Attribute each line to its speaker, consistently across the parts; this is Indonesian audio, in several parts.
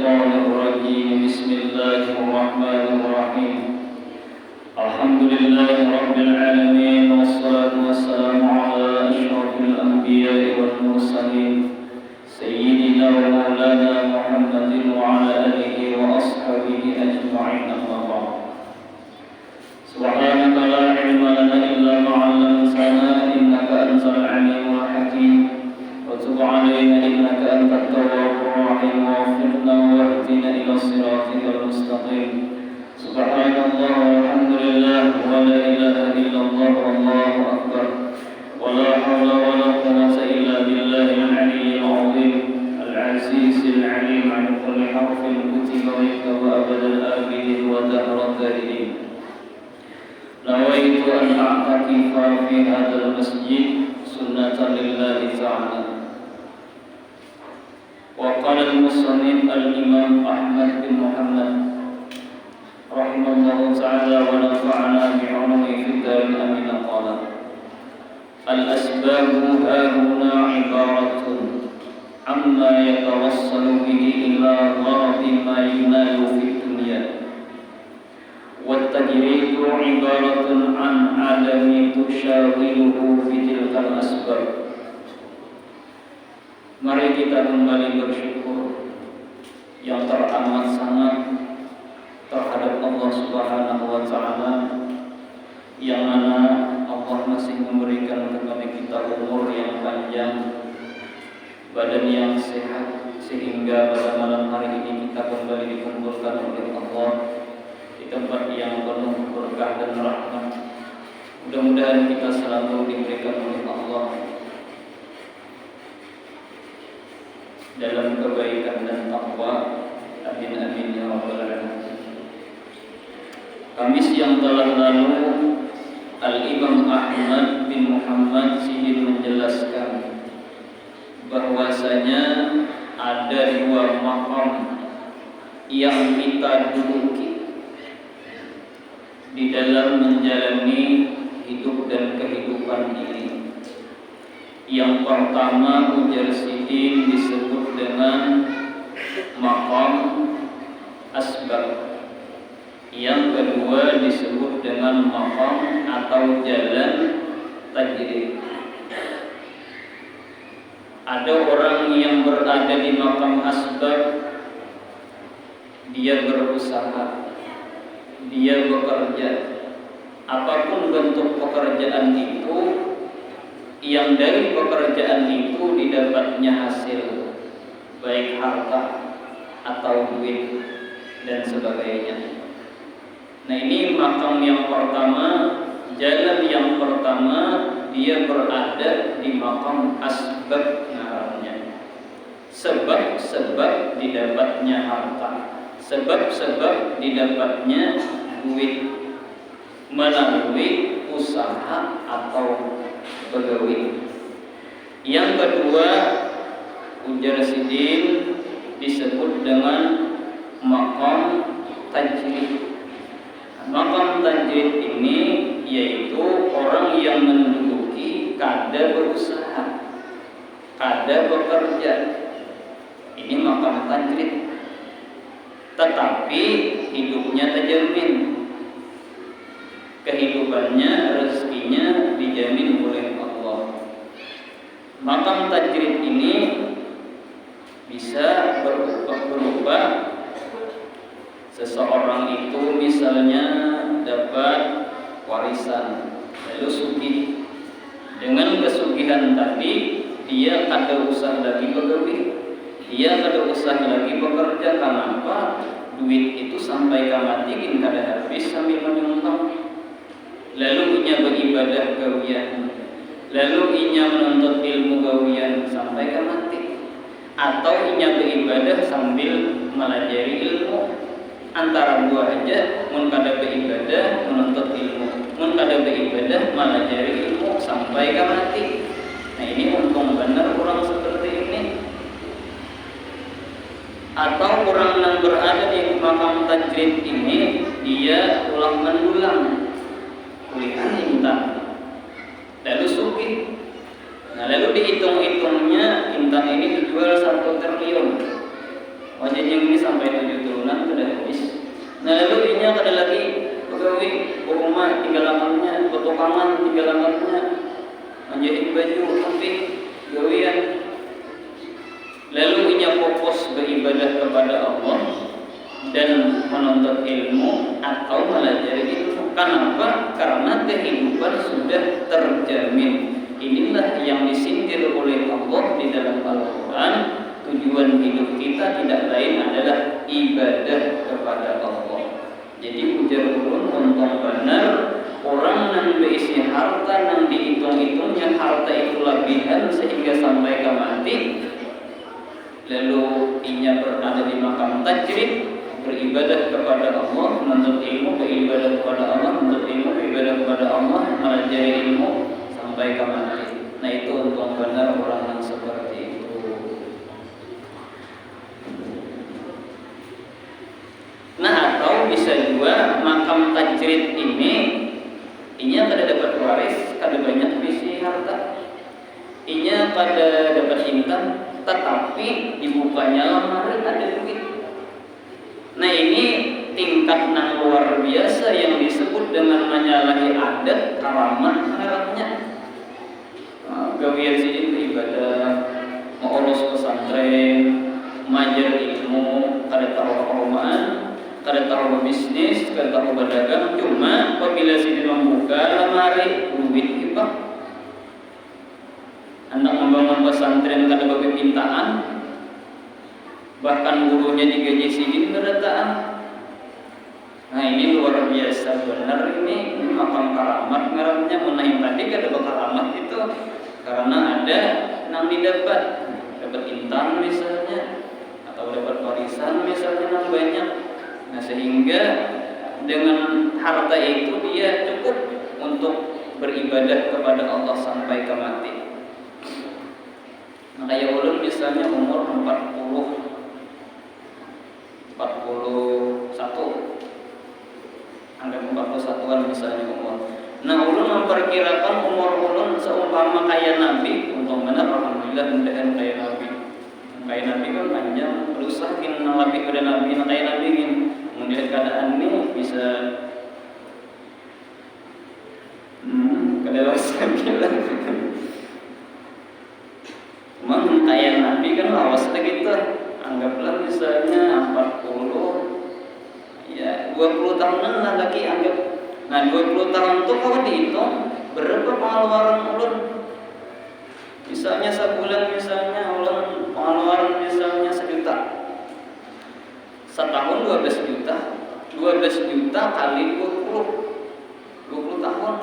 Speaker 1: الشيطان الرجيم بسم الله الرحمن الرحيم الحمد لله رب العالمين والصلاة والسلام على أشرف الأنبياء والمرسلين سيدنا ومولانا محمد وعلى آله وأصحابه أجمعين أما بعد سبحانك لا علم لنا إلا ما علمتنا إنك أنت العليم الحكيم وتب علينا إنك أنت التواب الرحيم واغفرنا واهدنا إلى صراطك المستقيم سبحان الله والحمد لله ولا إله إلا الله والله أكبر ولا حول ولا قوة إلا بالله العلي العظيم العزيز العليم عن كل حرف كتب ويكتب أبد الآبدين ودهر الدائرين نويت أن أعتكف في هذا المسجد سنة لله تعالى. وقال المصنف الإمام أحمد بن محمد رحمه الله تعالى ونفعنا بعلومه في الدار الآمين قال الأسباب هاهنا عبارة عما يتوصل به إلى غرض ما ينال في الدنيا والتجريد عبارة عن عدم تشاغله في تلك الأسباب. Mari kita kembali bersyukur yang teramat sangat terhadap Allah Subhanahu wa Ta'ala yang mana Allah masih memberikan kepada kita umur yang panjang, badan yang sehat, sehingga pada malam hari ini kita kembali dikumpulkan oleh Allah di tempat yang penuh berkah dan rahmat. Mudah-mudahan kita selalu diberikan oleh Allah dalam kebaikan dan takwa. Amin amin ya rabbal alamin. Kamis yang telah lalu Al-Imam Ahmad bin Muhammad Sidin menjelaskan bahwasanya ada dua maqam yang kita duduki di dalam menjalani hidup dan kehidupan ini. Yang pertama ujar Sidin disebut dengan maqam asbab. Yang kedua disebut dengan maqam atau jalan tajrid. Ada orang yang berada di maqam asbab, dia berusaha, dia bekerja, apapun bentuk pekerjaan itu, yang dari pekerjaan itu didapatnya hasil, baik harta atau duit dan sebagainya. Nah, ini makam yang pertama, jalan yang pertama, dia berada di makam asbab namanya. Sebab-sebab didapatnya harta, sebab-sebab didapatnya duit melalui usaha atau pegawai. Yang kedua ujar Sidin disebut dengan maqam tajrid. Maqam tajrid ini yaitu orang yang menduduki kada berusaha, kada bekerja. Ini maqam tajrid. Tetapi hidupnya terjamin, kehidupannya, rezekinya dijamin oleh Allah. Maqam tajrid ini bisa berupa seseorang itu misalnya dapat warisan lalu sugih. Dengan kesugihan tadi dia kada usah lagi bekerja, dia kada usah lagi bekerja. Kenapa? Duit itu sampai mati kada habis sambil menyumbang. Lalu inya beribadah gawian, lalu inya menuntut ilmu gawian sampai mati. Atau inya beribadah sambil melajari ilmu. Antara dua aja, mun kada beribadah menuntut ilmu, mun kada beribadah melajari ilmu sampai mati. Nah, ini untung benar orang seperti ini. Atau orang yang berada di makam tajrid ini, dia ulang mendulang kuliah intan, lalu sugih. Nah, lalu dihitung-hitungnya intan ini dijual 1 triliun. Wajah yang ini sampai 7 turunan sudah habis. Nah lalu ini ada lagi pegawai rumah tinggal lamannya, petukangan tinggal lamannya, menjahit baju tapi gawian. Lalu ini fokus beribadah kepada Allah dan menuntut ilmu atau belajar ilmu. Kenapa? Karena kehidupan sudah terjamin. Inilah yang disindir oleh Allah di dalam Al-Quran. Tujuan hidup kita tidak lain adalah ibadah kepada Allah. Jadi ujar ulun untung benar orang yang berisi harta yang dihitung-hitungnya harta itu lebihan sehingga sampai ke mati. Lalu inya berada di makam tajrid, beribadah kepada Allah, menuntut ilmu, beribadah kepada Allah, menuntut ilmu, beribadah kepada Allah, mempelajari ilmu sampai ke mati. Nah itu untung benar orang yang seperti itu. Nah atau bisa juga makam tajrid inya kada dapat waris, kada banyak bisi harta, inya kada dapat intan, tetapi dibukanya lemari ada duit. Nah ini tingkat yang luar biasa yang disebut dengan menyalahi adat karamat harapnya. Gawian sini beribadah, mengurus pesantren, mengajar ilmu, kada tahu keromaan, kada tahu bisnis, kada tahu berdagang. Cuma apabila sini membuka lemari duit hibah, anak membangun pesantren kada berpintaan, bahkan gurunya digaji sidin berataan. Nah ini luar biasa benar ini makam karamat ngarannya. Menaik tadi kada karamat itu karena ada yang didapat intan misalnya atau dapat warisan misalnya yang banyak. Nah sehingga dengan harta itu dia cukup untuk beribadah kepada Allah sampai ke mati. Nah kayak ulun misalnya umur 41, anggap 41an misalnya umur. Nah ulun memperkirakan umur ulun seumpama kayak Nabi, untung benar alhamdulillah mudahan kayak Nabi. Kayak Nabi kan panjang, berusaha kin lebih pada Nabi, kayak Nabi kan melihat keadaan ini bisa kada rasa gila. Memang kayak Nabi kan lawas gitu. Anggaplah misalnya 40 ya 20 tahunan lah lagi anggap. Nah 20 tahun itu kalau dihitung berapa pengeluaran ulun? Misalnya sebulan misalnya ulun pengeluaran misalnya 1 juta. Setahun 12 juta. 12 juta kali 20 tahun.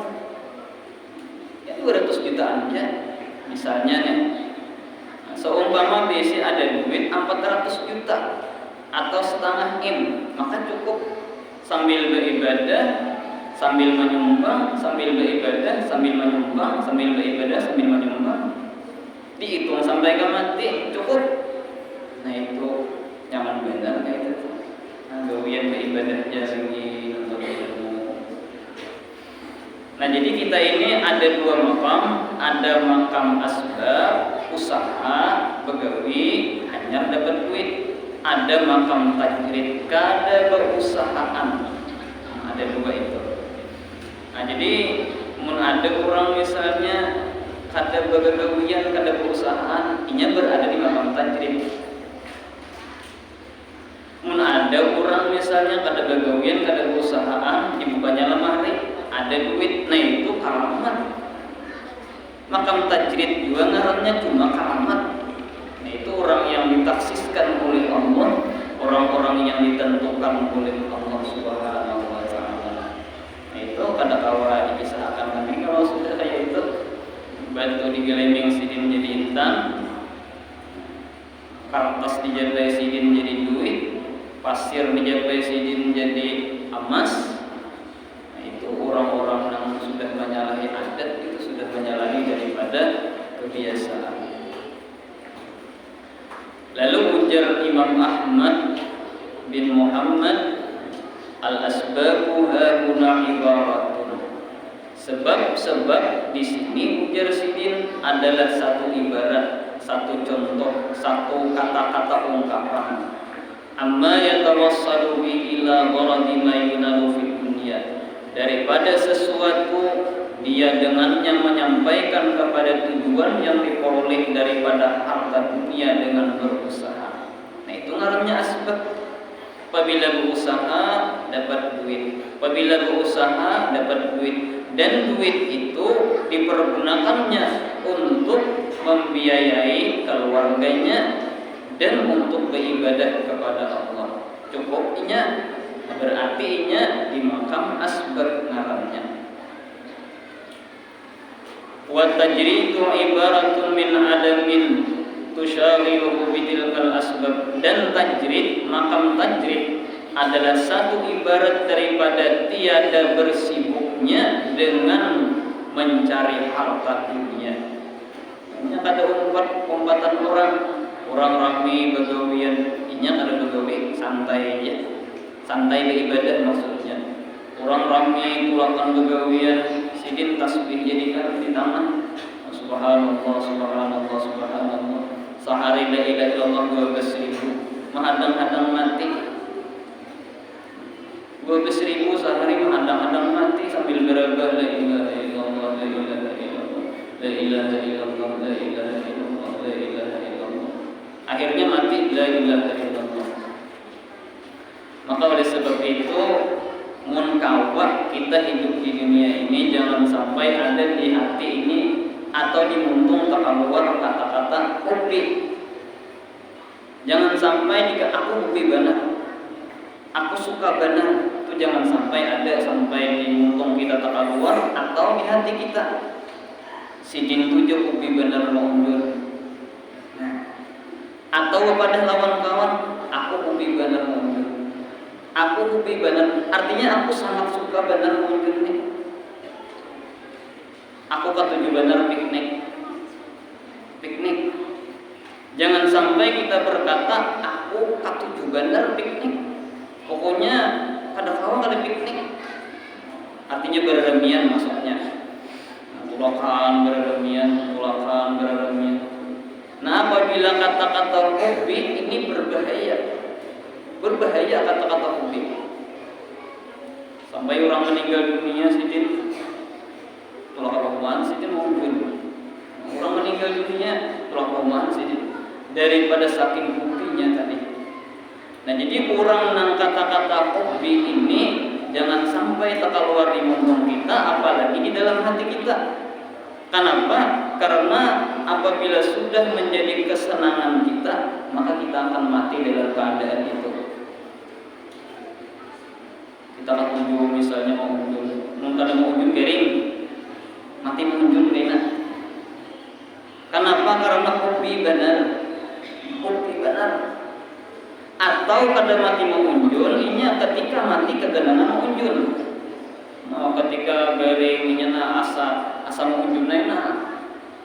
Speaker 1: Ya 200 jutaan aja. Misalnya nih. Nah, seumpama biasa ada duit 400 juta atau setengah M, maka cukup sambil beribadah, sambil menyumbang, sambil beribadah, sambil menyumbang, sambil beribadah, sambil menyumbang. Dihitung sampai ke mati cukup. Nah itu nyaman benar kayak itu. Nah gawian beribadahnya sini untuk ilmu. Nah jadi kita ini ada 2 makam, ada makam asbab, usaha, begawi, hanya dapat duit. Ada makam tajrid, kada berusahaan. Nah, ada 2 itu. Nah jadi mun ada orang misalnya kada begawian, kada berusahaan, inya berada di makam tajrid. Mun ada orang misalnya kada begawian, kada berusahaan, dibukanya lemari, ada duit, nah itu karamat. Makam tajrid juga ngarannya cuma karamat. Nah itu orang yang ditaksiskan oleh Allah, orang-orang yang ditentukan oleh Allah Subhanahu wa taala. Nah itu kada kawa dikisahkan nanti kalau sudah kayak itu batu digelembing sidin jadi intan, kertas dijabai sidin jadi duit, pasir dijabai sidin jadi emas. Nah itu orang-orang yang sudah menyalahi adat, itu sudah menyalahi daripada kebiasaan. Lalu ujar Imam Ahmad bin Muhammad, al-asbabu hahuna ibaratun. Sebab-sebab di sini ujar sidin adalah satu ibarat, satu contoh, satu kata-kata ungkapan. amma yatawassalu bi ila gharadi ma yunalu fid dunya, daripada sesuatu dia dengannya menyampaikan kepada tujuan yang diperoleh daripada harta dunia dengan berusaha. Nah itu ngarannya asbab. Apabila berusaha dapat duit, apabila berusaha dapat duit, dan duit itu dipergunakannya untuk membiayai keluarganya dan untuk beribadah kepada Allah. Cukupnya berarti di makam asbab ngarannya. Wa tajridu ibaratun min adamin tusyawiruhu bitilkal asbab, dan tajrid, makam tajrid adalah satu ibarat daripada tiada bersibuknya dengan mencari harta dunia. Hanya ada umpatan orang rame begawian, inya ada begawi santai aja, santai beribadah maksudnya. Orang rame tulakan begawian, sidin tasbih jadikan di tangan. Subhanallah, subhanallah, subhanallah. Sehari la ilaha illallah 12.000, menghadang-hadang mati. 12.000 sehari menghadang-hadang mati sambil berabah la ilaha illallah, la ilaha illallah, la ilaha illallah, la ilaha illallah, la ilaha illallah. Akhirnya mati la ilaha illallah. Maka oleh sebab itu mun kawah kita hidup di dunia ini jangan sampai ada di hati ini atau di muntung terkeluar kata-kata hobi. Jangan sampai jika aku hobi benar, aku suka benar, itu jangan sampai ada sampai di muntung kita terkeluar atau di hati kita. Sidin tujuh hobi benar mundur. Nah, atau kepada lawan kawan, aku hobi benar mundur. Aku hobi benar, artinya aku sangat suka benar mundur nih. Aku ketujuh benar piknik. Jangan sampai kita berkata aku ketujuh benar piknik. Pokoknya kada kawan kada piknik. Artinya berremian maksudnya. Tulakan berremian. Nah apabila kata-kata hobi ini berbahaya kata-kata hobi. Sampai orang meninggal dunia sidin tolak rohman sidin mungkin. Orang meninggal dunia tolak rohman sidin daripada saking hobinya tadi. Nah jadi orang nang kata-kata hobi ini jangan sampai terkeluar di mulut kita, apalagi di dalam hati kita. Kenapa? Karena apabila sudah menjadi kesenangan kita, maka kita akan mati dalam keadaan itu. Kita akan unjuk misalnya mau unjuk, mungkin mau unjuk kering, mati menunjuk enak. Kenapa? Karena hobi benar. Atau kada mati mengunjul, inya ketika mati kegenangan mengunjul. Nah, ketika garingnya asa mengunjul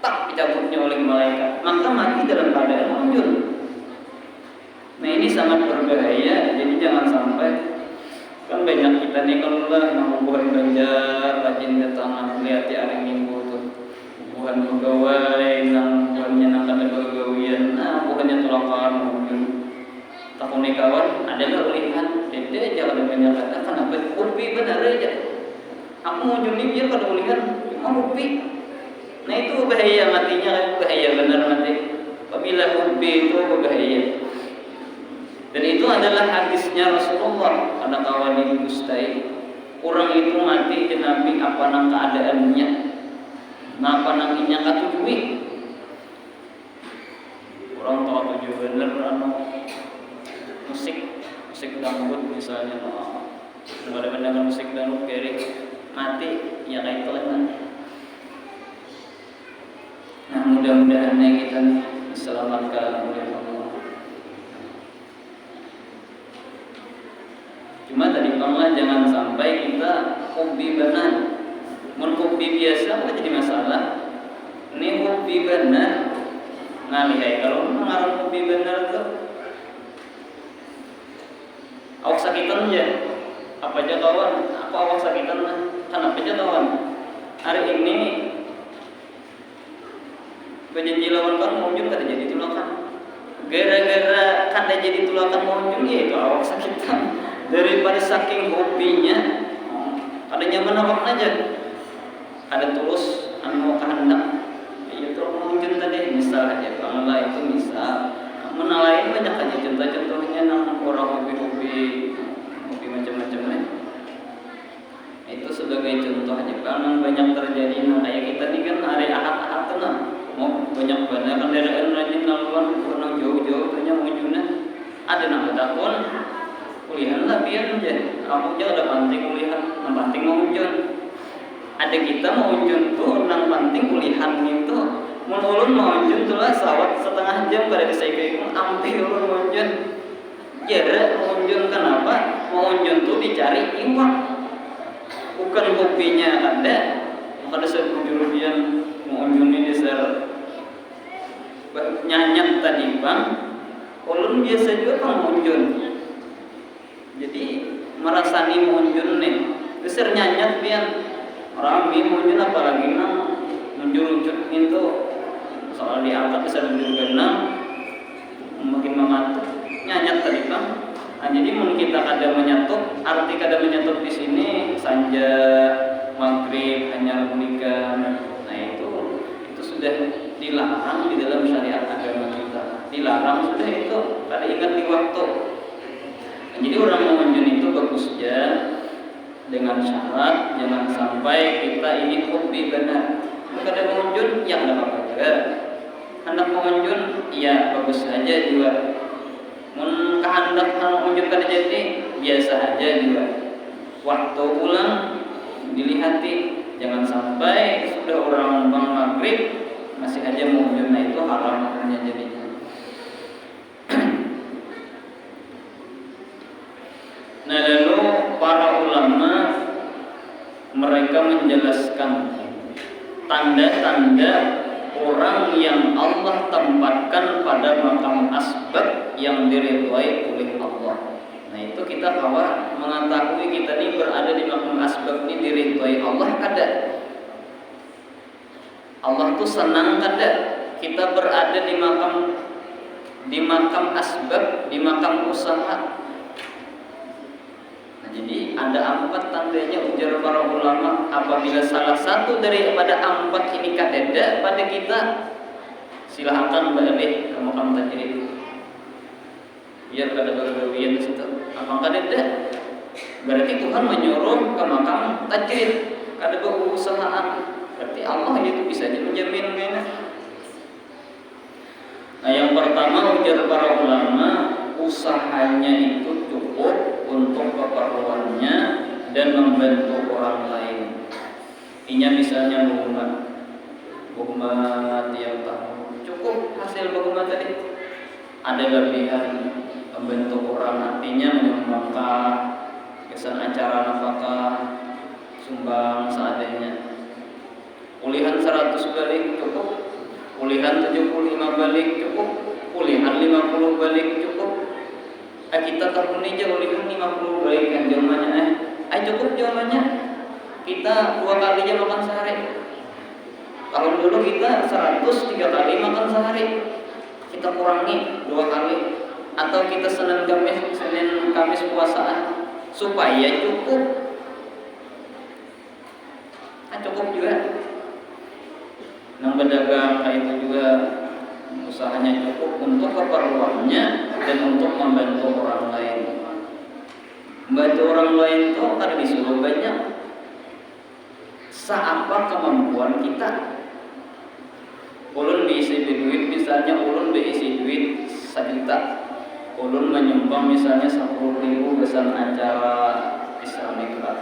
Speaker 1: tak dicabutnya oleh malaikat, maka mati dalam keadaan mengunjul. Nah ini sangat berbahaya, jadi jangan sampai. Kan banyak kita nih kalau lah bukan banjar, rajin datang lihat di hari Minggu tuh, bukan pegawai, bukannya nangkat pegawaian, bukannya tulakan mengunjul. Takut kawan adalah ulihan, jadi jangan banyak kata kenapa hobi benar aja. Aku mau juni biar kada ulihan, cuma hobi. Nah itu bahaya matinya, bahaya benar mati. Apabila hobi itu berbahaya. Dan itu adalah hadisnya Rasulullah. Ada kawan ini gustai, orang itu mati di Nabi apa nang keadaannya, ngapa nang inya katujui. Orang tahu tujuh benar musik dangdut misalnya, ada mendengar musik dangdut kiri mati ya kayak itu lah. Nah mudah-mudahan kita diselamatkan oleh Allah. Cuma tadi panglah jangan sampai kita hobi benar. Hobi biasa bukan jadi masalah. Ini hobi benar ngalihai kalau mengarang hobi benar tuh awak sakitan aja. Apa aja kawan? Aku awak sakitan lah. Kenapa aja kawan? Hari ini berjanji lawan kan mungkin kada jadi tulakan. Gara-gara kada jadi tulakan monjun ya itu awak sakitan daripada saking hobinya ada nyaman awak aja ada tulus anu kehendak ya itu monjun tadi misal aja kalau itu misal menalain banyak aja contoh-contohnya nang orang hobi-hobi macam-macam itu sebagai contoh aja kan banyak terjadi nah kayak kita nih kan hari ahad tenang mau banyak banget kendaraan rajin laluan pernah jauh-jauh tanya munculnya ada nama tahun kuliah lah biar aja kamu jauh ada penting kuliah yang penting muncul ada kita muncul tuh nang penting kuliah itu menurun muncul tuh lah sawat setengah jam pada disaikai hampir ulun muncul jadi muncul kenapa muncul tuh dicari iwak bukan hobinya ada sebujurudian muncul ini dasar nyanyat tadi bang ulun biasa juga bang muncul jadi merasani muncul nih besar nyanyat pian orang muncul apalagi nang menjurujut itu soal diangkat besar menjurujut makin mengantuk nyanyat tadi bang nah, jadi mungkin kita kada menyatu arti kada menyatu di sini sanja maghrib hanya menikah nah itu sudah dilarang di dalam syariat agama kita dilarang sudah itu kada ingat di waktu nah, jadi orang mengunjung itu bagusnya dengan syarat jangan sampai kita ini hobi benar kada mengunjung ya tidak apa-apa juga hendak mengunjung ya bagus saja juga kehendak mengunjung kada jadi biasa aja juga waktu pulang dilihati jangan sampai sudah orang bang maghrib masih aja mengunjung nah itu haram makanya jadinya nah lalu para ulama mereka menjelaskan tanda-tanda orang yang Allah tempatkan pada makam asbab yang diridhai oleh Allah. Nah itu kita bahwa mengetahui kita ini berada di makam asbab ini diridhai Allah kada. Allah tuh senang kada kita berada di makam asbab, di makam usaha. Nah, jadi ada 4 tandanya ujar para ulama apabila salah satu daripada 4 ini kadada pada kita silahkan balik ke makam tajrid biar kada bergawian di situ apa kadada berarti Tuhan menyuruh ke makam tajrid kada berusahaan berarti Allah itu bisa menjamin mana. Nah yang pertama ujar para ulama usahanya itu cukup untuk keperluannya dan membantu orang lain. Inya misalnya bumat yang tahu cukup hasil bumat tadi. Ada lebihan membantu orang artinya menyumbangkan kesan acara nafkah sumbang seadanya. Pulihan 100 balik cukup. Pulihan 75 balik cukup. Pulihan 50 balik cukup. Kita tahun ini aja pulihan 50 balik kan jawabannya cukup jawabannya. Kita 2 kali aja makan sehari. Tahun dulu kita 100 3 kali makan sehari. Kita kurangi 2 kali atau kita Senin Kamis puasaan supaya cukup. Cukup juga. Nang berdagang kayak itu juga usahanya cukup untuk keperluannya dan untuk membantu orang lain. Membantu orang lain itu kada disuruh banyak. Seapa kemampuan kita. Ulun diisi duit misalnya ulun diisi duit 1 juta. Ulun menyumbang misalnya 10.000 besar acara Islamic Club.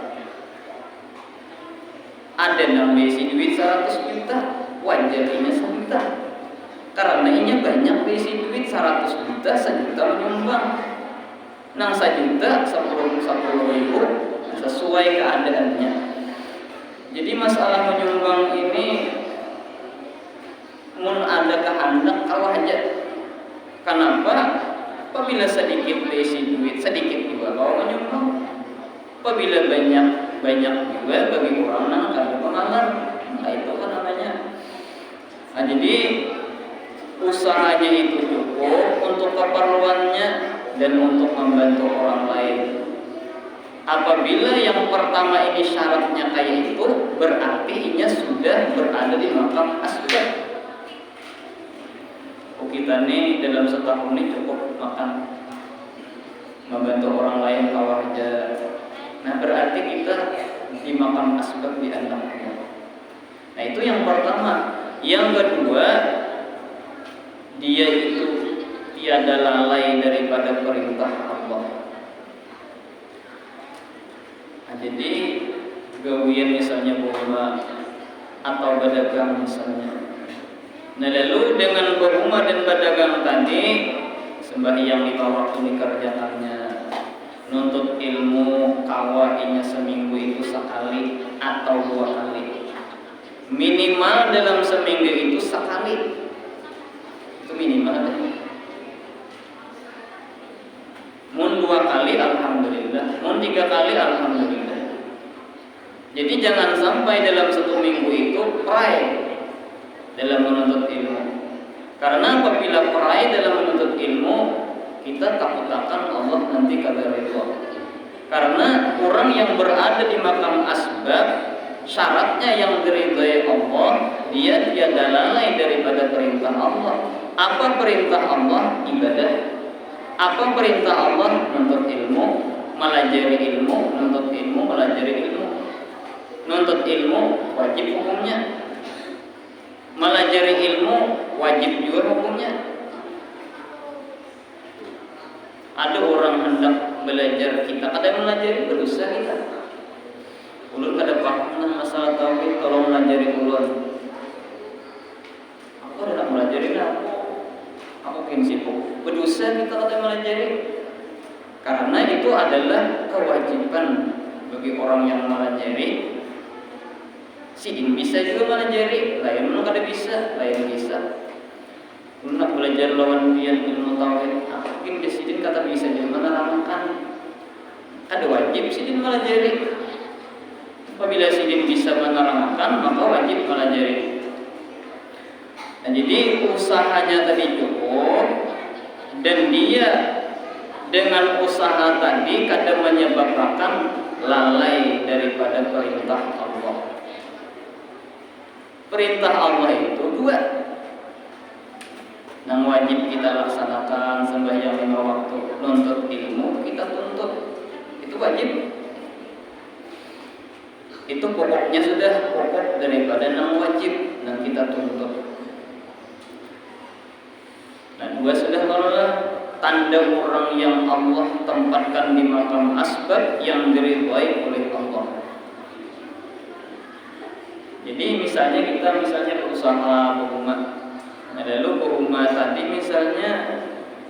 Speaker 1: Ada yang diisi duit 100 juta. Wajar ini 1 juta karena ini banyak diisi duit 100 juta 1 juta menyumbang nang 1 juta 10.000 sesuai keadaannya. Jadi masalah menyumbang ini mun ada kehendak kalau aja kenapa apabila sedikit diisi duit sedikit juga kalau menyumbang apabila banyak juga bagi orang nang ada pengalaman itu kan namanya. Nah jadi usahanya itu cukup cukup untuk keperluannya dan untuk membantu orang lain. Apabila yang pertama ini syaratnya kayak itu, berarti inya sudah berada di maqam asbab. Kita nih dalam setahun ini cukup makan, membantu orang lain kalau aja. Nah berarti kita di maqam asbab di antaranya. Nah itu yang pertama. Yang kedua, dia itu tiada lalai daripada perintah Allah. Nah, jadi gawian misalnya bunga atau berdagang misalnya. Nah lalu dengan berumah dan berdagang tadi, sembahyang 5 waktu dikerjakannya, nuntut ilmu kawainya seminggu itu sekali atau 2 kali, minimal dalam seminggu itu sekali, itu minimal. Mun 2 kali alhamdulillah, mun 3 kali alhamdulillah. Jadi jangan sampai dalam 1 minggu itu pray dalam menuntut ilmu. Karena apabila peraih dalam menuntut ilmu, kita takut akan Allah nanti kagak ridho. Karena orang yang berada di maqam asbab, syaratnya yang diridhai Allah, dia tiada lalai daripada perintah Allah. Apa perintah Allah? Ibadah. Apa perintah Allah? Menuntut ilmu, melajari ilmu, menuntut ilmu, melajari ilmu. Menuntut ilmu wajib hukumnya. Melajari ilmu wajib juga hukumnya. Ada orang hendak belajar, kita kadang melajari berdosa kita. Ulun kada paham masalah tauhid, kalau melajari ulun. Aku hendak melajari aku kini sibuk. Berdosa kita kadang melajari. Karena itu adalah kewajiban bagi orang yang melajari. Sidin bisa juga melajari, lain mana kada bisa, lain bisa. Nak belajar lawan pian ilmu tauhid, mungkin di sidin kata bisa juga menerangkan. Kada wajib sidin melajari. Apabila sidin bisa menerangkan, maka wajib melajari. Nah, jadi usahanya tadi cukup, dan dia dengan usaha tadi kadang menyebabkan lalai daripada perintah Allah. Perintah Allah itu 2 yang wajib kita laksanakan, sembahyang 5 waktu, nuntut ilmu kita tuntut, itu wajib. Itu pokoknya sudah pokok daripada yang wajib yang kita tuntut. Nah 2 sudah barulah tanda orang yang Allah tempatkan di maqam asbab yang diridhai oleh Allah. Jadi misalnya kita berusaha berumah, nah, lalu berumah tadi misalnya,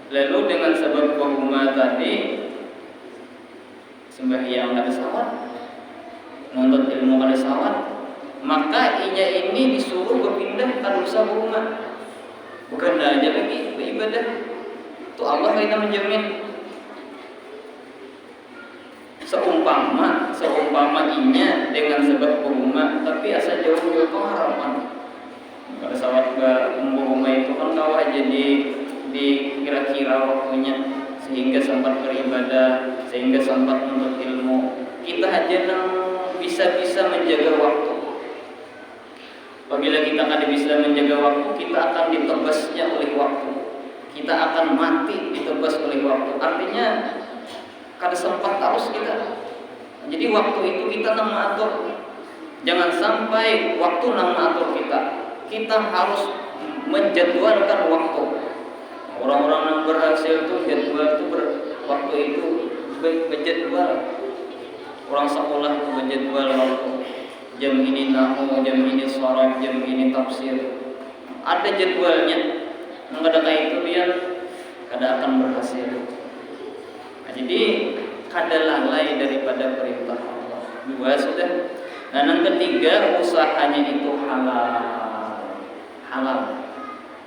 Speaker 1: lalu dengan sebab berumah tadi sembahyang kada sawat, nuntut ilmu kada sawat, maka inya ini disuruh berpindah ke usaha berumah, bukan aja lagi beribadah. Itu Allah kita menjamin. Seumpama inya dengan sebab berumah tapi asa jauh-jauh pengharapan. Kalau sawat berumah itu kan kawah jadi dikira-kira waktunya sehingga sempat beribadah, sehingga sempat menuntut ilmu. Kita aja yang bisa menjaga waktu. Apabila kita kada bisa menjaga waktu, kita akan ditebasnya oleh waktu. Kita akan mati ditebas oleh waktu. Artinya kada sempat terus kita. Jadi waktu itu kita nang mengatur. Jangan sampai waktu nang mengatur kita. Kita harus menjadwalkan waktu. Orang-orang yang berhasil itu jadwal itu waktu itu berjadwal. Orang sekolah itu berjadwal waktu. Jam ini nahwu, jam ini sharaf, jam ini tafsir. Ada jadwalnya. Nggak ada kayak itu dia kada akan berhasil. Nah, jadi kada lalai daripada perintah Allah. 2 sudah. Nah, yang ketiga usahanya itu halal.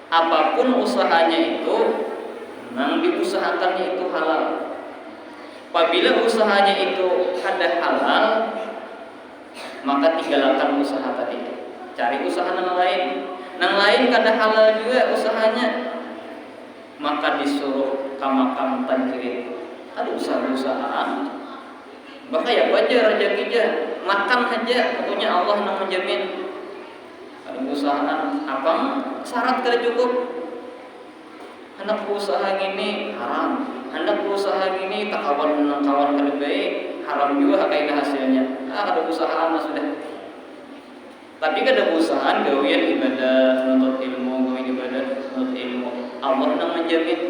Speaker 1: Apapun usahanya itu, yang diusahakannya itu halal. Apabila usahanya itu kada halal, maka tinggalkan usaha tadi. Cari usaha yang lain. Yang lain kada halal juga usahanya. maka disuruh kamakam tajrid. Ada usaha-usahaan bahaya aja rezekinya makan aja pokoknya Allah yang menjamin. Ada usahaan apa syarat kada cukup, hendak usaha gini haram, hendak usaha gini tak kawan kada baik haram juga kaidah hasilnya. Ada usahaan sudah. Tapi kada usahaan gawian ibadah menuntut ilmu, gawian ibadah menuntut ilmu. Allah yang menjamin.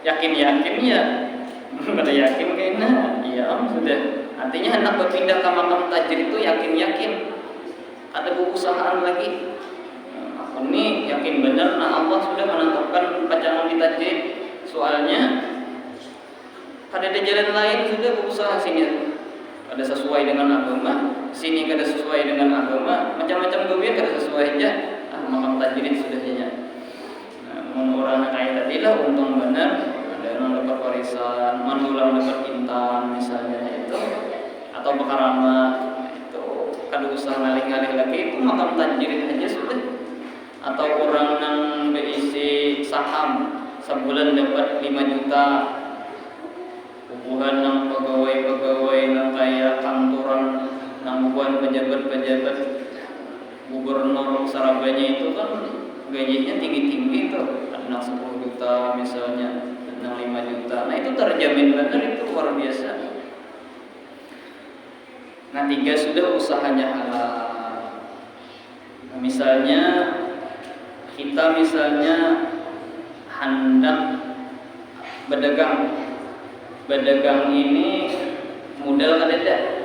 Speaker 1: Yakin-yakinnya kada yakin kayaknya iya sudah. Artinya hendak berpindah ke makam tajrid itu yakin-yakin. Ada usahaan lagi. Ini yakin benar Allah sudah menetapkan pacangan di tajrid. Soalnya kada ada jalan lain sudah berusaha sini. Kada sesuai dengan agama, sini kada sesuai dengan agama, macam-macam gawian kada sesuai aja. Makam tajrid sudahnya. Orang kayak tadi lah untung benar ada yang dapat warisan, mandulang dapat intan misalnya itu, atau bekarama itu kada usah ngalih-ngalih lagi itu makam tajrid aja sudah. Atau orang yang berisi saham sebulan dapat 5 juta, hubungan yang pegawai-pegawai yang kayak kantoran, yang hubungan pejabat-pejabat gubernur Sarabanya itu kan gajinya tinggi-tinggi tuh, ada 10 juta misalnya, ada 5 juta. Nah itu terjamin benar, itu luar biasa. Nah 3 sudah usahanya halal. Nah, misalnya kita hendak berdagang ini modal ada.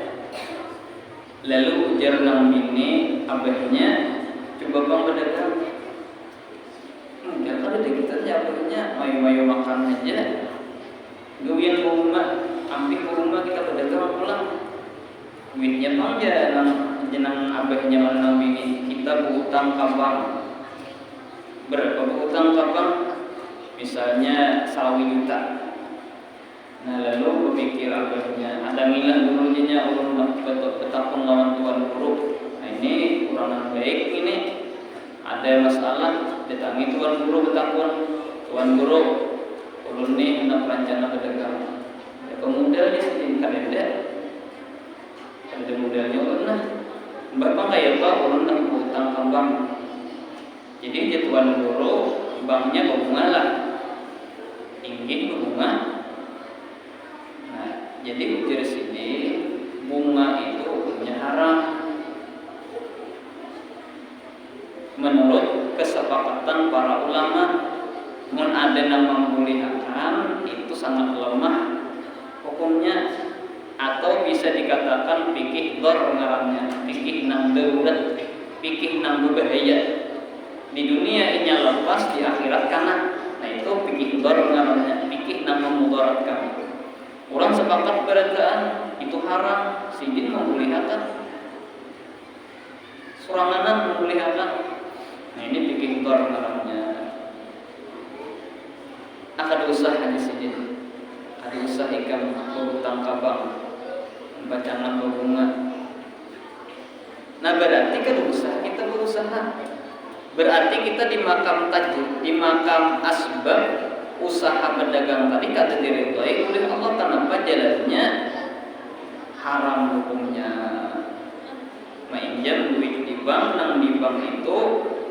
Speaker 1: Lalu ujar nang ini abahnya coba bang berdagang. Enggak ada kita abahnya mayu-mayu makan aja. Gawian rumah, ambil ke rumah kita berdagang pulang. Duitnya bang ya jenang abahnya nang ini kita berhutang ke bank. Berapa berhutang ke bank? Misalnya 1 juta. Nah lalu berpikir abahnya ada milah dulunya ulun betapun lawan tuan guru. Nah ini kurang baik ini ada masalah datangi tuan guru betapun tuan guru ulun ni hendak rencana berdagang. Ya kemudian di sini kada modalnya ulun lah. Bapak kayak apa ulun nak hutang ke bank. Jadi dia tuan guru banknya berbunga lah, tinggi berbunga. Jadi ujar sini bunga itu hukumnya haram. Menurut kesepakatan para ulama, mun ada yang membolehkan itu sangat lemah hukumnya, atau bisa dikatakan fikih dhar ngarannya, fikih nang darurat, fikih nang berbahaya. Di dunia ini lepas, di akhirat kanan. Nah itu fikih dhar ngarannya, fikih nang memudaratkan. Orang sepakat beradaan itu haram, sidin membolehkan, soranganan membolehkan. Nah ini bikin dhar namanya. Ada usaha di sini, ada usaha ikan berhutang ke bank, bacaan berbunga. Nah berarti kan usaha kita berusaha. Berarti kita di makam tajrid, di makam asbab. Usaha berdagang tadi kata diridhoi oleh Allah, kenapa jalannya haram hukumnya. Mainjam duit di bank, nang di bank itu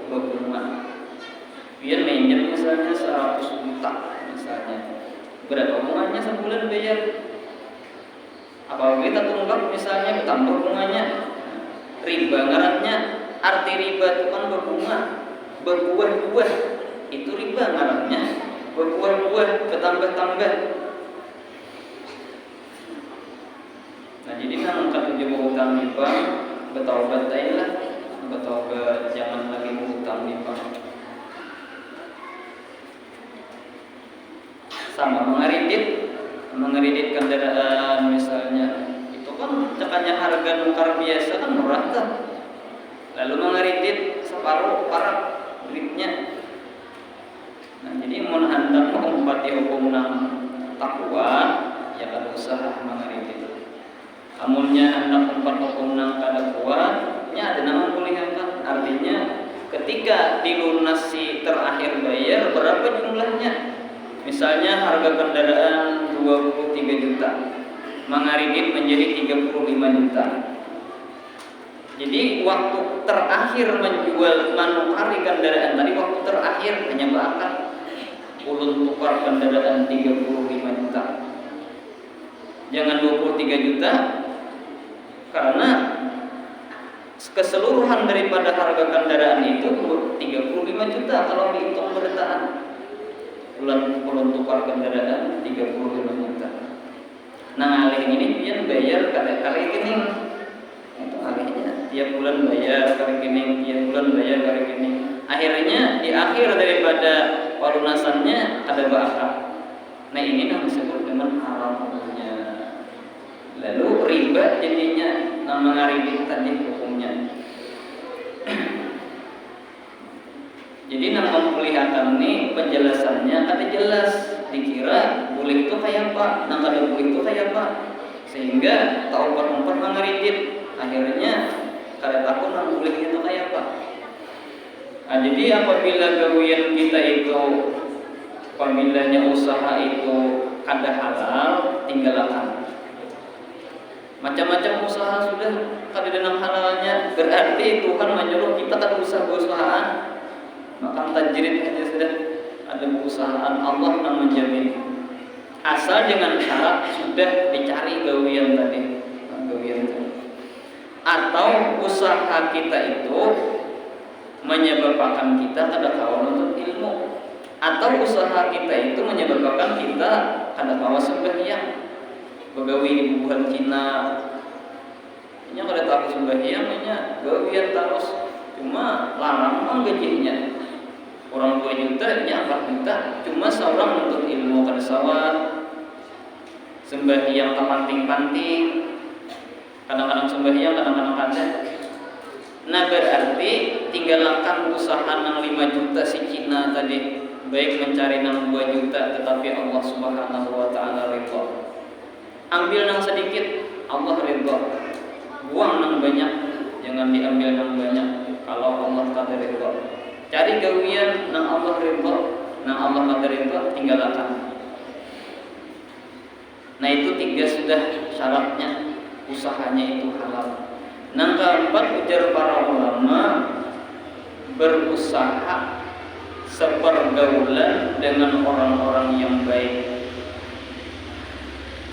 Speaker 1: berbunga. Biar mainjam misalnya 100 juta misalnya, berapa bunganya sebulan bayar? Apa kita tunggak misalnya bertambah bunganya? Riba ngarannya. Arti riba itu kan berbunga, berbuah-buah, itu riba ngarannya. Berbuah-buah, bertambah-tambah. Nah jadi kan kalau dia berhutang di bank, bertaubat lah, bertaubat jangan lagi berhutang di bank. Sama mengeredit kendaraan misalnya, itu kan tekannya harga nukar biasa kan murah kan. Lalu mengeredit separuh parak duitnya. Nah, jadi mun hendak mengumpati hukum nang takwa, ya kada usah mengeredit. Amunnya hendak umpat hukum nang kada kuat, nya ada nama boleh kan. Artinya ketika ketika dilunasi terakhir bayar berapa jumlahnya? Misalnya harga kendaraan 23 juta, mengaridit menjadi 35 juta. Jadi waktu terakhir menjual manukari kendaraan tadi, waktu terakhir hanya bakat ulun tukar kendaraan 35 juta. Jangan 23 juta, karena keseluruhan daripada harga kendaraan itu 35 juta kalau dihitung bertaan. Ulun tukar kendaraan 35 juta. Nah, alih ini pian bayar kali rekening. Itu alihnya tiap bulan bayar kali rekening, tiap bulan bayar kali rekening. Akhirnya di akhir daripada pelunasannya ada bakat. Nah, ini yang disebut dengan haram hukumnya. Lalu riba jadinya mengaridit tadi hukumnya. Jadi nang memperlihatkan nih penjelasannya ada jelas, dikira boleh itu kayak apa, nang kada boleh itu kayak apa, sehingga tak umpat mengaridit, akhirnya kada takut nang boleh itu kayak apa. Nah, jadi apabila gawian kita itu, apabila usaha itu kada halal, tinggalkan. Macam-macam usaha sudah kada ada halalnya, berarti Tuhan menyuruh kita kada usah berusahaan. Maka tajrid aja sudah ada perusahaan, Allah yang menjamin. Asal dengan syarat sudah dicari gawian tadi, atau usaha kita itu menyebabkan kita kada kawan untuk ilmu, atau usaha kita itu menyebabkan kita kada kawan sembahyang. Begawi di bubuhan Cina, nya kada tahu sembahyang, nya gawian terus, cuma larang gajinya. Orang 2 juta, nya 4 juta, cuma seorang untuk ilmu kada sawat, sembahyang kepanting-panting, kadang-kadang sembahyang, kadang-kadang kada. Nah, berarti tinggalkan usaha nang 5 juta si Cina tadi, baik mencari nang 2 juta tetapi Allah Subhanahu wa taala ridha. Ambil nang sedikit, Allah ridha. Buang nang banyak, jangan diambil nang banyak kalau Allah kada ridha. Cari gawian nang Allah ridha, nang Allah kada ridha, tinggalkan. Nah, itu 3 sudah syaratnya, usahanya itu halal. Nang keempat, ujar para ulama, berusaha sepergaulan dengan orang-orang yang baik.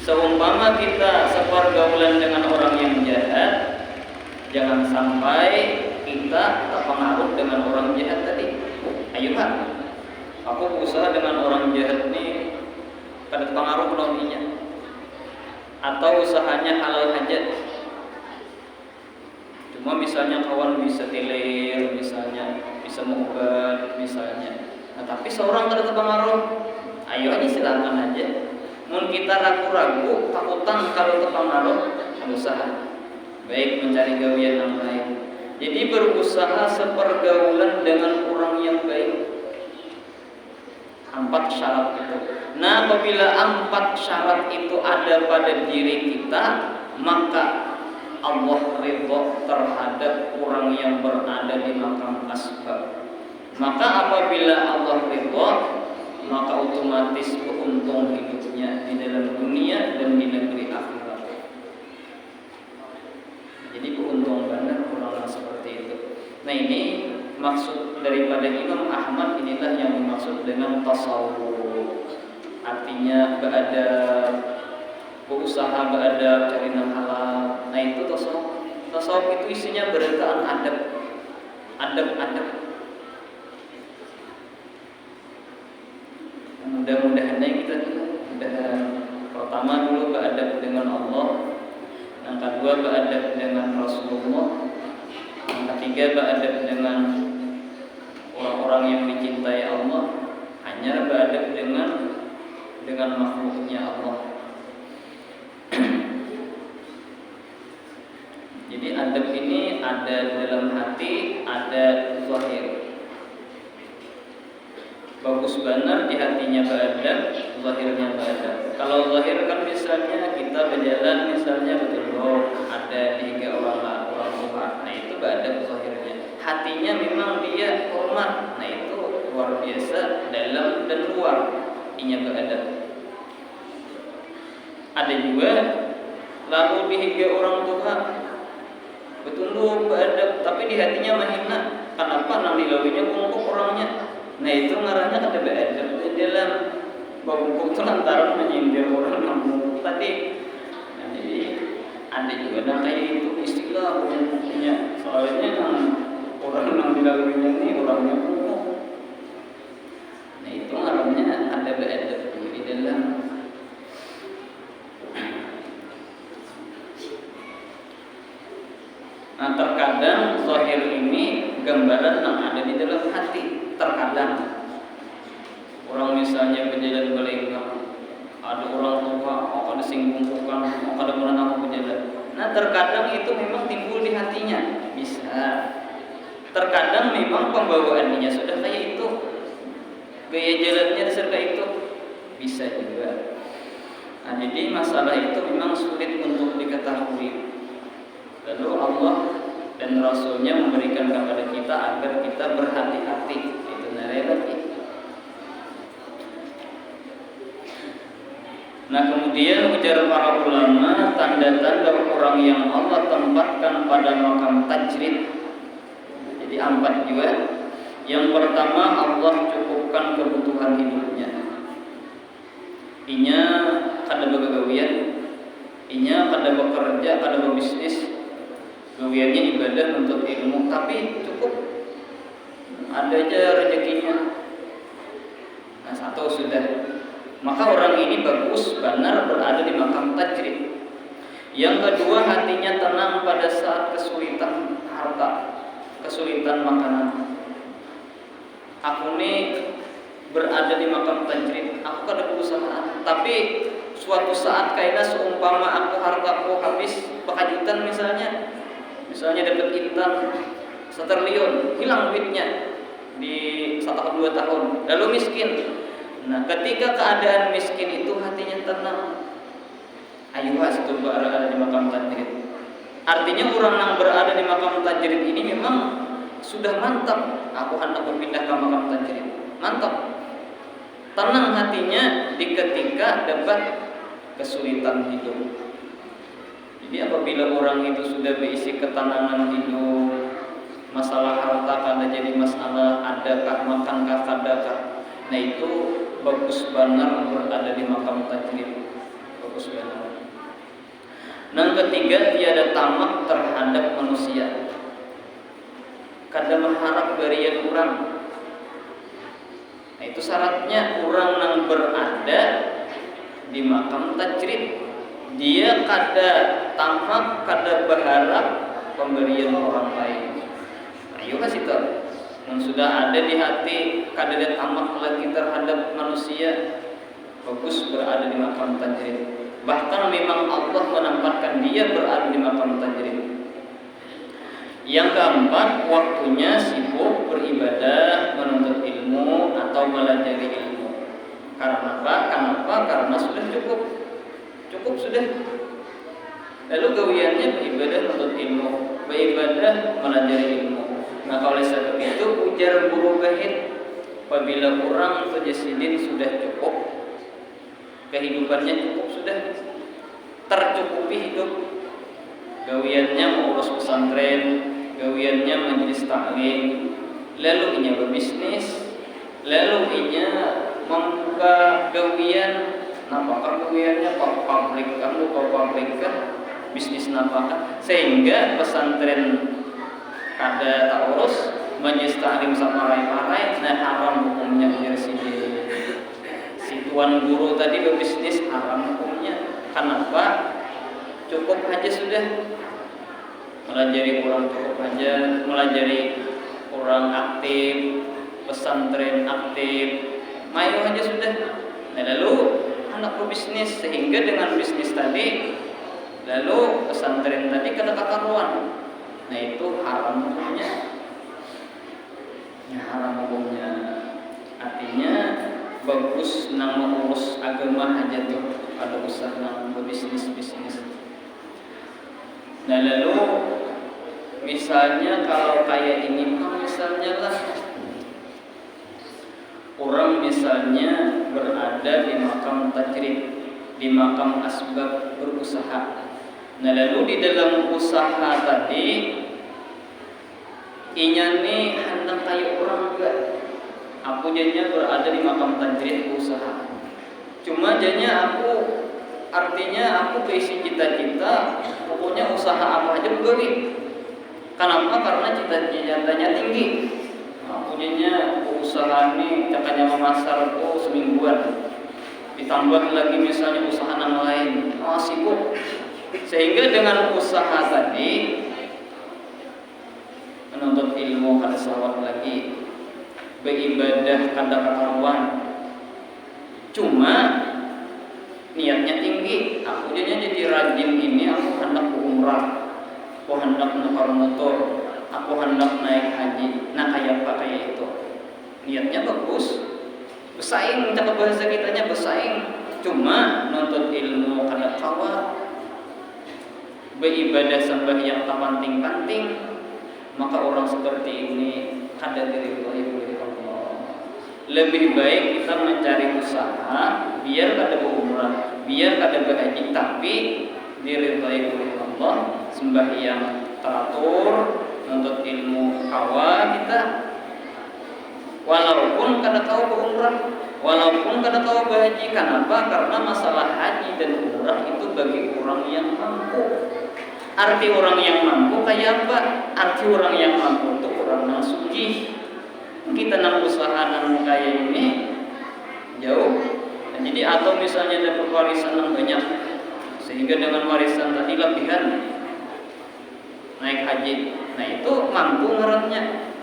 Speaker 1: Seumpama kita sepergaulan dengan orang yang jahat, jangan sampai kita terpengaruh dengan orang jahat tadi. Ayo Pak, aku berusaha dengan orang jahat nih, kada terpengaruh lawannya. Atau usahanya halal hajat. Cuma misalnya kawan bisa teler, misalnya bisa mengobat, misalnya. Nah, tapi seorang kada terpengaruh, ayo aja silakan aja. Mun kita ragu-ragu, takutan kalau terpengaruh, berusaha. Baik mencari gawian yang lain. Jadi berusaha sepergaulan dengan orang yang baik. 4 syarat itu. Nah, apabila 4 syarat itu ada pada diri kita, maka Allah ridha terhadap orang yang berada di makam asbab. Maka apabila Allah ridha, maka otomatis beruntung hidupnya di dalam dunia dan di negeri akhirat. Jadi beruntung benar orang seperti itu. Nah, ini maksud daripada Imam Ahmad, inilah yang dimaksud dengan tasawuf. Artinya beradab, berusaha beradab, cari nang halal. Nah, itu tasawuf. Tasawuf itu isinya berekaan adab. Mudah-mudahan kita pertama dulu beradab dengan Allah, yang kedua beradab dengan Rasulullah, yang ketiga beradab dengan orang-orang yang dicintai Allah, hanya beradab dengan makhluknya Allah. Jadi adab ini ada dalam hati, ada zahir. Bagus benar di hatinya beradab, zahirnya beradab. Kalau zahir kan misalnya kita berjalan, misalnya betul ada 3 orang tua, nah itu beradab zahirnya. Hatinya memang dia biasa dalam dan luar inya beradab. Ada juga lalu dihiga orang tua betul beradab tapi di hatinya menghina. Kenapa nang dilawinya bungkuk orangnya? Nah itu ngarannya ada beradab di dalam bungkuk itu lantaran menyindir orang nang bungkuk tadi. Nah, jadi ada juga nang kayak itu istilah bungkuknya. Soalnya nang orang nang dilawinya ini orangnya bungkuk. Nah itu ngarannya ada beradab di dalam. Nah terkadang zahir ini gambaran yang ada di dalam hati. Terkadang orang misalnya berjalan belenggang, ada orang tua, ada singgungkukan, ada orang aku berjalan. Nah terkadang itu memang timbul di hatinya, bisa. Terkadang memang pembawaannya sudah kayak itu, gaya jalannya serta itu, bisa juga. Nah jadi masalah itu memang sulit untuk diketahui. Lalu Allah dan Rasulnya memberikan kepada kita agar kita berhati-hati. Itu lagi. Nah kemudian ujar para ulama, tanda-tanda orang yang Allah tempatkan pada makam tajrid. Jadi 4 juga. Yang pertama, Allah cukupkan kebutuhan hidupnya. Inya kada begawian, inya kada bekerja, kada berbisnis. Gawiannya ibadah untuk ilmu, tapi cukup ada aja rezekinya. Nah 1 sudah. Maka orang ini bagus benar berada di makam tajrid. Yang kedua, hatinya tenang pada saat kesulitan harta, kesulitan makanan. Aku ini berada di makam tajrid, aku kada berusaha, tapi suatu saat kayaknya seumpama aku hartaku habis bakajutan misalnya dapat intan 1 triliun, hilang duitnya di 1-2 tahun, lalu miskin. Nah ketika keadaan miskin itu hatinya tenang, ayo itu berada di makam tajrid. Artinya orang yang berada di makam tajrid ini memang sudah mantap, aku hendak berpindah ke makam tajrid, mantap, tenang hatinya di ketika dapat kesulitan hidup. Jadi apabila orang itu sudah berisi ketenangan hidup, masalah harta kada jadi masalah, adakah makankah kadakah, nah itu bagus benar berada di makam tajrid, bagus benar. Yang ketiga, tiada tamak terhadap manusia, kada mengharap berian orang. Nah itu syaratnya orang yang berada di makam tajrid, dia kada tamak, kada berharap pemberian orang lain. Ayo kasih tahu, yang sudah ada di hati kada ada tamak lagi terhadap manusia, bagus berada di makam tajrid. Bahkan memang Allah menempatkan dia berada di makam tajrid. Yang keempat, waktunya sibuk beribadah, menuntut ilmu atau belajar ilmu. Karena apa? Karena sudah cukup sudah. Lalu gawiannya beribadah, menuntut ilmu, beribadah, belajar ilmu. Nah kalau seperti itu ujar guru Bahid, apabila orang atau jasidin sudah cukup, kehidupannya cukup sudah, tercukupi hidup, gawiannya mengurus pesantren, gawiannya majelis taklim, lalu inya berbisnis, lalu inya membuka gawian, napakah gawiannya pabrik bisnis napakah, sehingga pesantren kada tak urus, majelis taklim saparai-parai, nah haram hukumnya ujar si tuan guru tadi berbisnis, haram hukumnya. Kenapa? Cukup aja sudah, melajari orang cukup aja, melajari orang aktif, pesantren aktif, mayu aja sudah. Nah lalu anak berbisnis, sehingga dengan bisnis tadi lalu pesantren tadi kada kakaruan. Nah itu haram hukumnya. Ya, haram hukumnya. Artinya bagus nang mengurus agama aja tuh, ada usaha nang berbisnis. Nah lalu misalnya kalau kayak ini, misalnya lah orang misalnya berada di makam tajrid, di makam asbab berusaha. Nah lalu di dalam usaha tadi inyane hendak kayak orang juga. Aku jadinya berada di makam tajrid usaha. Cuma jadinya artinya aku keisi cita-cita, pokoknya usaha apa aja begawi. Kenapa? Karena cita-citanya tinggi. Aku jadinya usaha ini cakanya memasar tuh semingguan. Ditambah lagi misalnya usaha yang lain, sibuk. Sehingga dengan usaha tadi menuntut ilmu kada sawat lagi, beribadah kada karuan. Cuma niatnya tinggi. Aku jadi rajin ini, aku hendak umrah, aku hendak nukar motor, aku hendak naik haji. Nah kayak apa kayak itu? Niatnya bagus, bersaing, cakap bahasa kitanya bersaing. Cuma nuntut ilmu kada kawa, beribadah sembahyang tapanting-panting, maka orang seperti ini kada diridhoi oleh Allah. Lebih baik kita mencari usaha biar kada berumrah, biar kada berhaji, tapi diridhoi oleh Allah, sembahyang teratur, nuntut ilmu kawa kita. Walaupun kada tahu berumrah, walaupun kada tahu berhaji. Kenapa? Karena masalah haji dan umrah itu bagi orang yang mampu. Arti orang yang mampu kayak apa? Arti orang yang mampu itu orang yang sugih. Kita nak usaha nang kayak ini jauh. Nah, jadi atau misalnya dapat warisan yang banyak, sehingga dengan warisan tadi lebihan naik haji. Nah itu mampu ngarannya.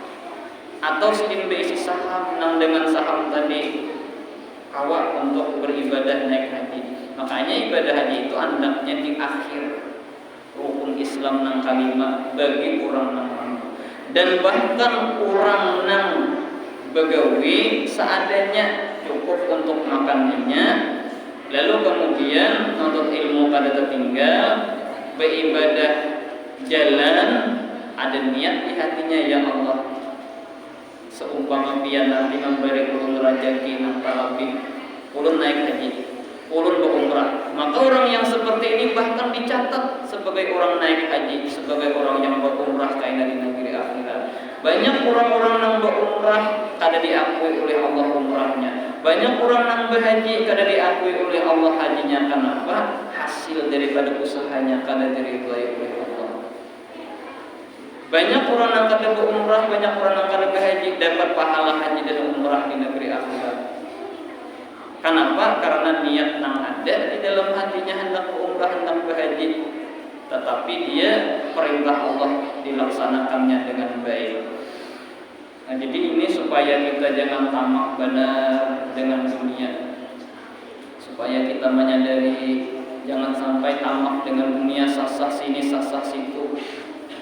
Speaker 1: Atau sedin beisi saham nang dengan saham tadi kawat untuk beribadah naik haji. Makanya ibadah haji itu andaknya di akhir rukun Islam nang kalima bagi orang nang mampu. Dan bahkan orang nang begawi seadanya cukup untuk makanannya, lalu kemudian nuntut ilmu kada tertinggal, beribadah jalan, ada niat di hatinya, ya Allah, seumpama pian nanti memberi ulun rezeki nang talabih, ulun naik haji, ulun berumrah. Maka orang yang seperti ini bahkan dicatat sebagai orang naik haji, sebagai orang yang berumrah kaina di negeri akhirat. Banyak orang-orang yang berumrah kada diakui oleh Allah umrahnya. Banyak orang yang berhaji kada diakui oleh Allah hajinya. Kenapa? Hasil daripada usahanya kada diridhoi oleh Allah. Banyak orang yang kada berumrah, banyak orang yang kada berhaji dapat pahala haji dan umrah di negeri akhirat. Kenapa? Karena niat nang ada di dalam hatinya hendak berumrah, hendak berhaji, tetapi dia perintah Allah dilaksanakannya dengan baik. Nah, jadi ini supaya kita jangan tamak benar dengan dunia, supaya kita menyadari jangan sampai tamak dengan dunia, sasah sini sasah situ,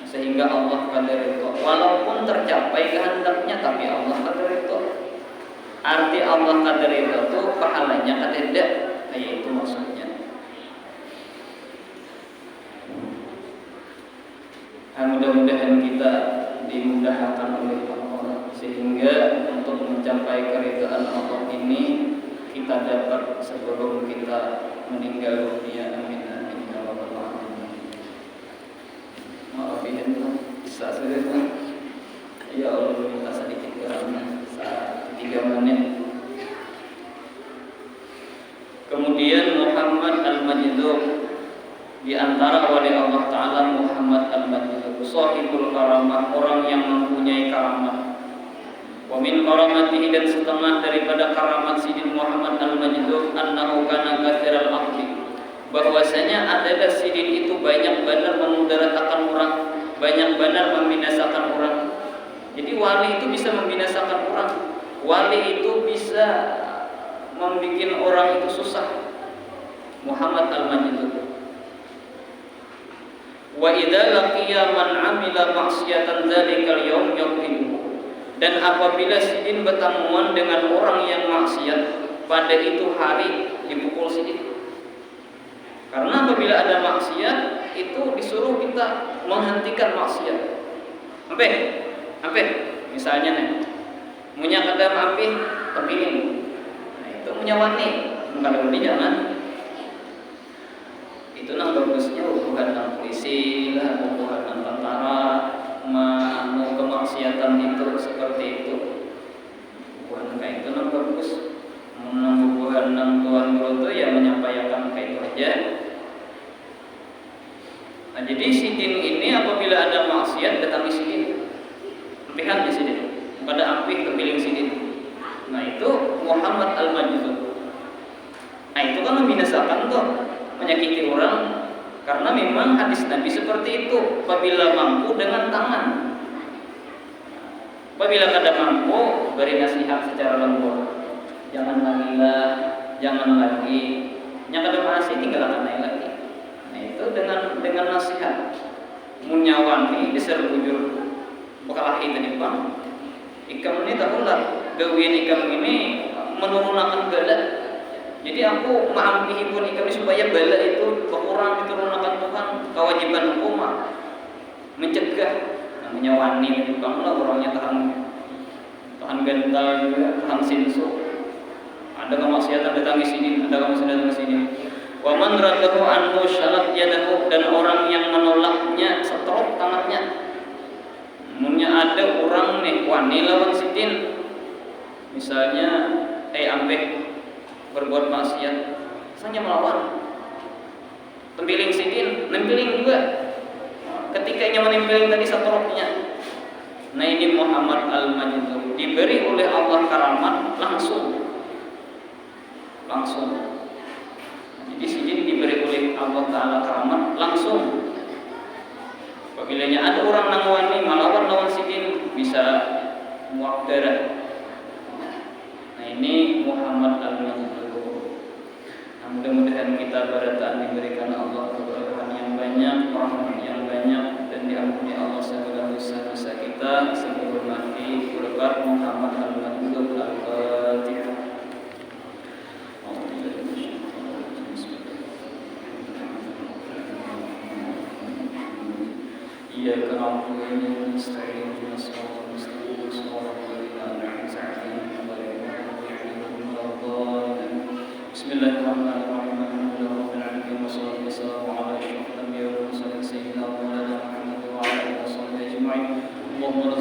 Speaker 1: sehingga Allah kada ridha. Walaupun tercapai kehendaknya, tapi Allah kada ridha. Arti Allah kada ridha itu pahalanya kada ada, kayak itu maksudnya. Mudah-mudahan kita dimudahkan oleh Allah sehingga untuk mencapai keridhaan Allah ini kita dapat sebelum kita meninggal dunia. Amin amin ya rabbal alamin. Maafin bisa saja. Ya Allah, minta sedikit kerana saat 3 menit. Kemudian Muhammad Al-Majdzub, di antara wali Allah Ta'ala Muhammad Al-Majdzub, sahibul karamah, orang yang mempunyai karamah. Wa min karamatihi, dan setengah daripada karamat Sidin Muhammad Al-Majdzub, annahu kana katsiral aqli, bahwasanya adalah Sidin itu banyak benar memudaratakan orang, banyak benar membinasakan orang. Jadi wali itu bisa membinasakan orang, wali itu bisa membuat orang itu susah. Muhammad Al-Majdzub. Wa idza laqiya man 'amila ma'siyatan dzalikal yaum yaqimu, dan apabila Sidin bertemuan dengan orang yang maksiat pada itu hari, dipukul Sidin. Karena apabila ada maksiat itu disuruh kita menghentikan maksiat. Sampai misalnya nih, Munya kada mampih kepingin. Nah, itu munya wani. Kada wani jangan. Itu nang bagusnya hubungan nang polisi lah, hubungan nang tentara, mau kemaksiatan itu seperti itu. Hubungan kayak itu nang bagus. Menang hubungan nang tuan guru itu ya menyampaikan kayak itu aja. Nah, jadi sidin ini apabila ada maksiat datangi sidin. Empihan di sidin. Pada ampih kepiling sidin. Nah, itu Muhammad al-Majzub. Nah, itu kan membinasakan tuh, menyakiti orang, karena memang hadis Nabi seperti itu. Apabila mampu dengan tangan, apabila kada mampu beri nasihat secara lembut. Jangan lagi lah, jangan lagi. Yang kada masih tinggalkan lagi. Nah, itu dengan nasihat. Munyawan ini diseru bujur bekalahi tadi bang. Ikam ini tahulah gawian ikam ini menurunkan bala. Jadi aku maampihi pun ikam ini supaya bala itu berkurang diturunkan Tuhan. Kewajiban umat mencegah. Namanya wani itu lah orangnya tahan gental juga, tahan sinsu. Ada kemaksiatan datang di sini, ada kemaksiatan datang di sini. Wa man radahu anhu syalat yadahu, dan orang yang menolaknya setrok tangannya. Munnya ada orang nih wani lawan sidin, misalnya ambek berbuat maksiat, hanya melawan, tempiling sidin, nempiling juga. Ketika ia menimpiling tadi setroknya. Nah, ini Muhammad al-Majzub diberi oleh Allah karamat langsung. Jadi sidin diberi oleh Allah Taala karamat langsung. Apabila ada orang nang wani melawan lawan sidin bisa muak darah. Nah, ini Muhammad al-Majzub. Nah, mudah-mudahan kita barataan diberikan Allah keberkahan yang banyak, rahmat yang banyak, dan diampuni Allah segala dosa-dosa kita. Sebelum mati berkat Muhammad al-Majzub al-Fatihah. Iyyaka na'budu wa iyyaka nasta'in ihdinas siratal mustaqim siratal ladzina an'amta 'alaihim ghairil maghdubi 'alaihim waladdallin. Bismillahirrahmanirrahim. Alhamdulillahirabbil alamin wassalatu wassalamu ala asyrofil anbiya'i wal mursalin sayyidina Muhammad wa ala alihi wa sahbihi ajma'in. Allahumma